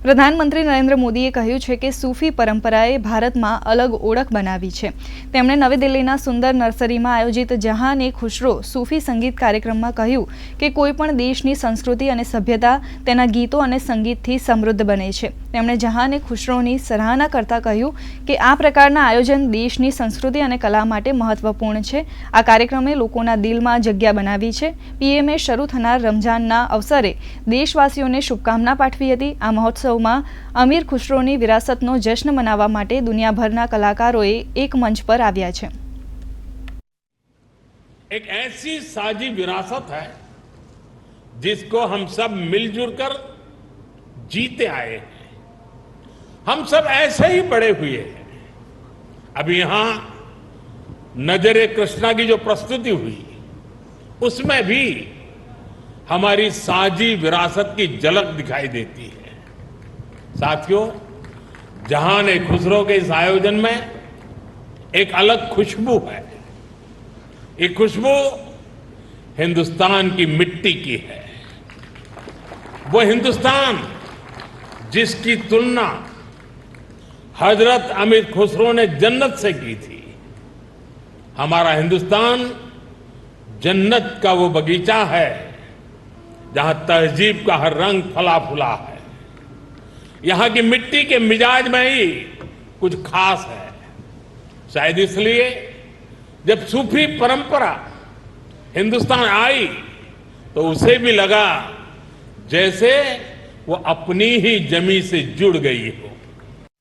પ્રધાનમંત્રી નરેન્દ્ર મોદીએ કહ્યું છે કે સૂફી પરંપરાએ ભારતમાં અલગ ઓળખ બનાવી છે। તેમણે નવી દિલ્હીના સુંદર નર્સરીમાં આયોજિત જહાન એ ખુશરો સૂફી સંગીત કાર્યક્રમમાં કહ્યું કે કોઈપણ દેશની સંસ્કૃતિ અને સભ્યતા તેના ગીતો અને સંગીતથી સમૃદ્ધ બને છે। તેમણે જહાન એ ખુશરોની સરાહના કરતા કહ્યું કે આ પ્રકારના આયોજન દેશની સંસ્કૃતિ અને કલા માટે મહત્વપૂર્ણ છે। આ કાર્યક્રમે લોકોના દિલમાં જગ્યા બનાવી છે। પીએમએ શરૂ થનાર રમઝાનના અવસરે દેશવાસીઓને શુભકામના પાઠવી હતી। આ મહોત્સવમાં અમીર ખુશરોની વિરાસતનો જશ્ન મનાવવા માટે દુનિયાભરના કલાકારોએ એક મંચ પર આવ્યા છે। एक ऐसी साझी विरासत है जिसको हम सब मिलजुल कर जीते आए हैं। हम सब ऐसे ही बड़े हुए हैं। अभी यहां नजरे कृष्णा की जो प्रस्तुति हुई उसमें भी हमारी साझी विरासत की झलक दिखाई देती है। साथियों, जहान ए खुसरो के इस आयोजन में एक अलग खुशबू है। ये खुशबू हिंदुस्तान की मिट्टी की है। वो हिंदुस्तान जिसकी तुलना हजरत अमीर खुसरो ने जन्नत से की थी। हमारा हिंदुस्तान जन्नत का वो बगीचा है जहां तहजीब का हर रंग फला फूला है। यहां की मिट्टी के मिजाज में ही कुछ खास है। शायद इसलिए जब सूफी परंपरा हिंदुस्तान आई तो उसे भी लगा जैसे वो अपनी ही जमी से जुड़ गई हो।